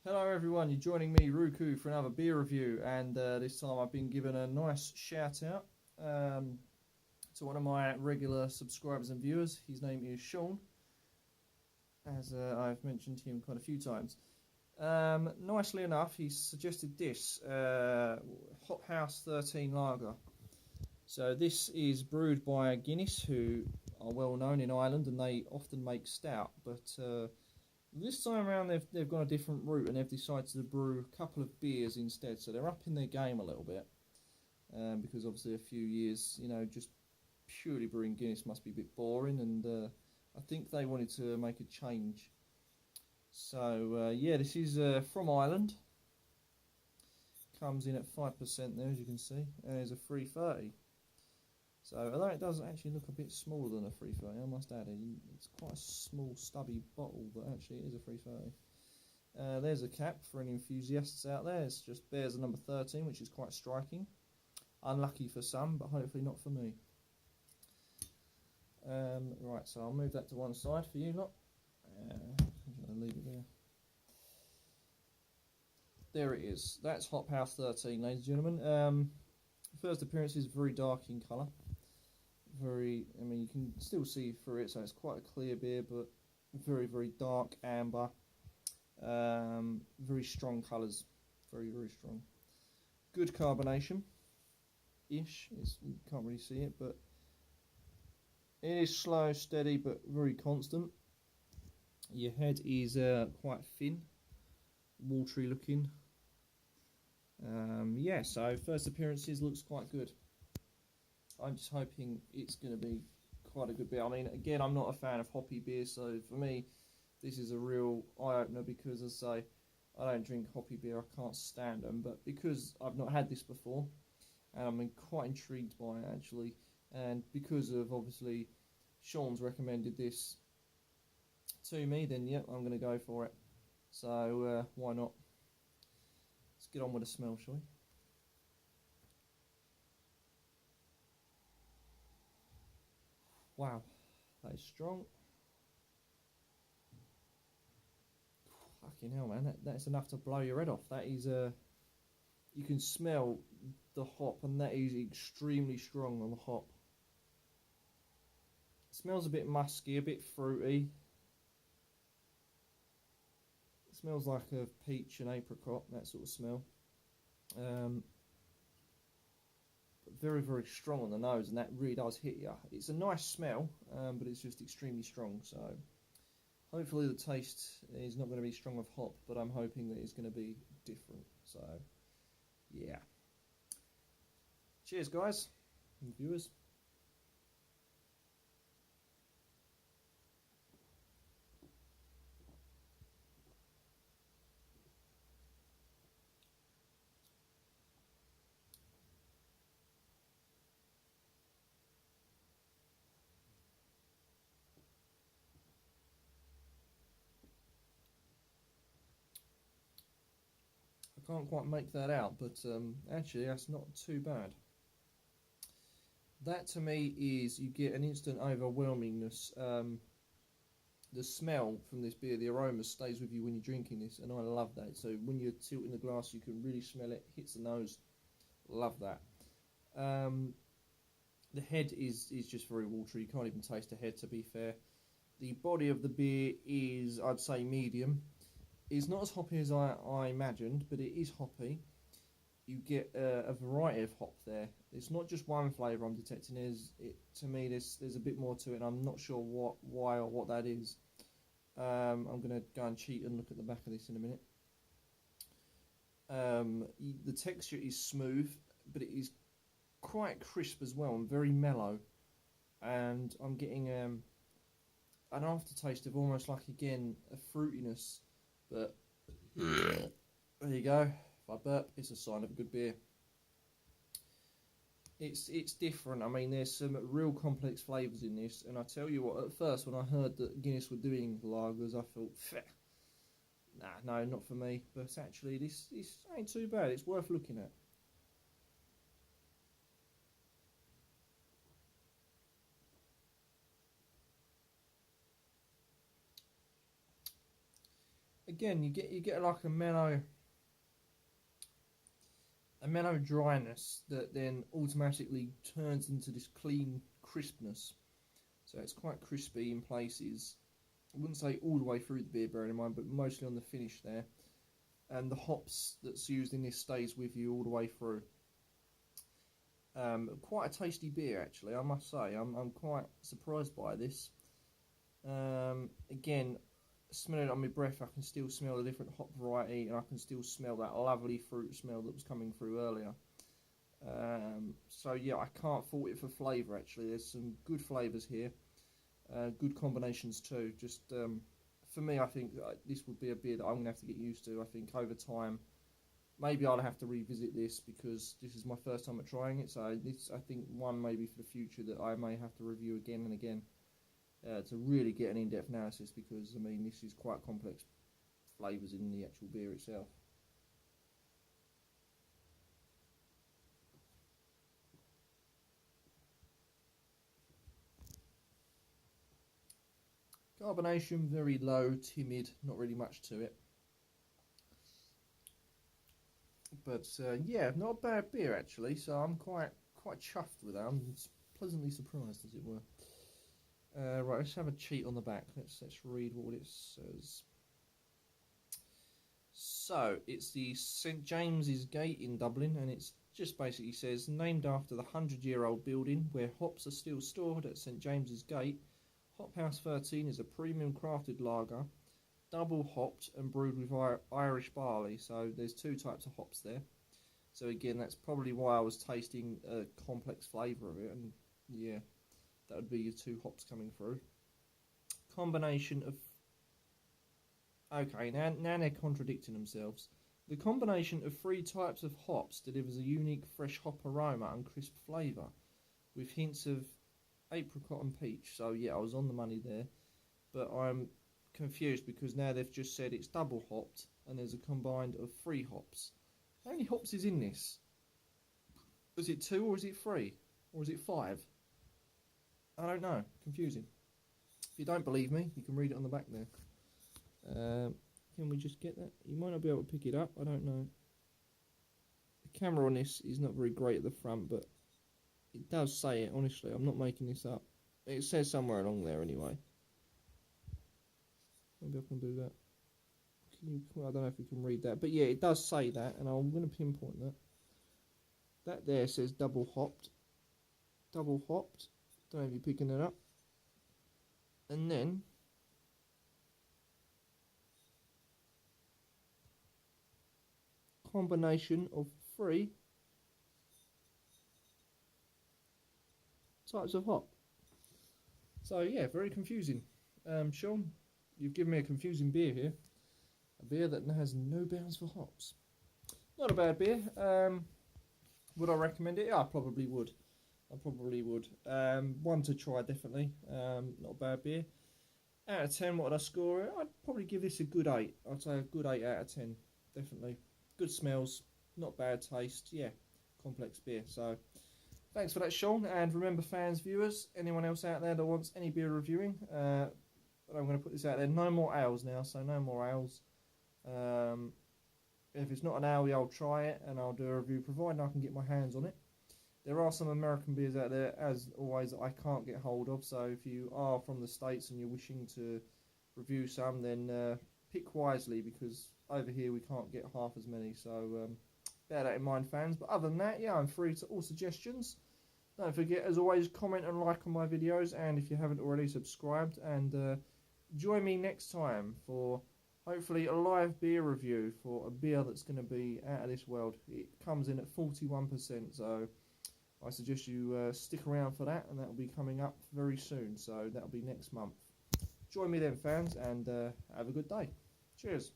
Hello everyone, you're joining me, Ruku, for another beer review, and this time I've been given a nice shout out to one of my regular subscribers and viewers. His name is Sean, as I've mentioned him quite a few times. Nicely enough, he suggested this Hop House 13 Lager. So this is brewed by Guinness, who are well known in Ireland, and they often make stout, but this time around they've gone a different route and they've decided to brew a couple of beers instead. So they're upping their game a little bit, because obviously a few years, just purely brewing Guinness must be a bit boring, and I think they wanted to make a change. So yeah, this is from Ireland. Comes in at 5% there, as you can see, and there's a 330. So, although it does actually look a bit smaller than a 330, I must add, it's quite a small, stubby bottle, but actually it is a 330. There's a cap for any enthusiasts out there. It just bears the number 13, which is quite striking. Unlucky for some, but hopefully not for me. Right, so I'll move that to one side for you lot. I'll leave it there. There it is. That's Hop House 13, ladies and gentlemen. First appearance is very dark in colour. You can still see through it, so it's quite a clear beer, but very, very dark amber. Very strong colours. Very, very strong. Good carbonation-ish. You can't really see it, but it is slow, steady, but very constant. Your head is quite thin, watery looking. Yeah, so first appearances looks quite good. I'm just hoping it's going to be quite a good beer. I mean, again, I'm not a fan of hoppy beer, so for me, this is a real eye-opener because, as I say, I don't drink hoppy beer, I can't stand them, but because I've not had this before, and I'm quite intrigued by it, actually, and because of, obviously, Sean's recommended this to me, then, yeah, I'm going to go for it. So, why not? Let's get on with the smell, shall we? Wow, that is strong. Fucking hell, man, that's enough to blow your head off. That is, you can smell the hop, and that is extremely strong on the hop. It smells a bit musky, a bit fruity. It smells like a peach and apricot, that sort of smell. Very, very strong on the nose, and that really does hit you. It's a nice smell, but it's just extremely strong, so hopefully the taste is not going to be strong of hop, but I'm hoping that it's going to be different. So, yeah. Cheers, guys and viewers. I can't quite make that out, but actually that's not too bad. That to me is, you get an instant overwhelmingness. The smell from this beer, the aroma stays with you when you're drinking this, and I love that. So when you're tilting the glass, you can really smell it, hits the nose. Love that. The head is just very watery. You can't even taste the head, to be fair. The body of the beer is, I'd say, medium. It's not as hoppy as I imagined, but it is hoppy. You get a variety of hop there. It's not just one flavour I'm detecting. To me, there's a bit more to it, and I'm not sure why or what that is. I'm going to go and cheat and look at the back of this in a minute. The texture is smooth, but it is quite crisp as well, and very mellow. And I'm getting an aftertaste of almost like, again, a fruitiness. But there you go. If I burp, it's a sign of a good beer. It's different. I mean, there's some real complex flavours in this, and I tell you what, at first when I heard that Guinness were doing lagers, I thought, nah, no, not for me. But actually, this ain't too bad. It's worth looking at. again, you get like a mellow dryness that then automatically turns into this clean crispness. So it's quite crispy in places. I wouldn't say all the way through the beer, bearing in mind, but mostly on the finish there. And the hops that's used in this stays with you all the way through. Quite a tasty beer, actually, I must say. I'm quite surprised by this. Again, smelling it on my breath, I can still smell the different hop variety, and I can still smell that lovely fruit smell that was coming through earlier. So yeah, I can't fault it for flavour, actually. There's some good flavours here. Good combinations too. Just for me, I think this would be a beer that I'm going to have to get used to. I think over time, maybe I'll have to revisit this because this is my first time at trying it. So this, I think, one maybe for the future that I may have to review again and again to really get an in-depth analysis, because I mean this is quite complex flavours in the actual beer itself. Carbonation, very low, timid, not really much to it. But yeah, not a bad beer actually, so I'm quite chuffed with that. I'm pleasantly surprised, as it were. Right, let's have a cheat on the back. Let's read what it says. So, it's the St James's Gate in Dublin, and it's just basically says, named after the 100-year-old building where hops are still stored at St James's Gate, Hop House 13 is a premium crafted lager, double hopped and brewed with Irish barley. So there's two types of hops there. So again, that's probably why I was tasting a complex flavour of it, and yeah, that would be your two hops coming through. Combination of... Okay, now they're contradicting themselves. The combination of three types of hops delivers a unique fresh hop aroma and crisp flavour, with hints of apricot and peach. So yeah, I was on the money there, but I'm confused because now they've just said it's double hopped and there's a combined of 3 hops. How many hops is in this? Is it 2 or is it 3? Or is it 5? I don't know. Confusing. If you don't believe me, you can read it on the back there. Can we just get that? You might not be able to pick it up, I don't know. The camera on this is not very great at the front, but it does say it, honestly. I'm not making this up. It says somewhere along there anyway. Maybe I can do that. I don't know if you can read that, but yeah, it does say that, and I'm going to pinpoint that. That there says double hopped. Double hopped. Don't know if you're picking it up. And then combination of 3 types of hop. So yeah, very confusing. Sean, you've given me a confusing beer here. A beer that has no bounds for hops. Not a bad beer. Would I recommend it? Yeah, I probably would. One to try, definitely. Not a bad beer. Out of 10, what would I score it? I'd probably give this a good 8. I'd say a good 8 out of 10. Definitely. Good smells. Not bad taste. Yeah, complex beer. So, thanks for that, Sean. And remember, fans, viewers, anyone else out there that wants any beer reviewing, I'm going to put this out there. No more ales now, so no more ales. If it's not an ale, I'll try it and I'll do a review, providing I can get my hands on it. There are some American beers out there, as always, that I can't get hold of. So if you are from the States and you're wishing to review some, then pick wisely, because over here we can't get half as many. So bear that in mind, fans. But other than that, yeah, I'm free to all suggestions. Don't forget, as always, comment and like on my videos. And if you haven't already, subscribed. And join me next time for hopefully a live beer review for a beer that's going to be out of this world. It comes in at 41%, so I suggest you stick around for that, and that will be coming up very soon, so that will be next month. Join me then, fans, and have a good day. Cheers.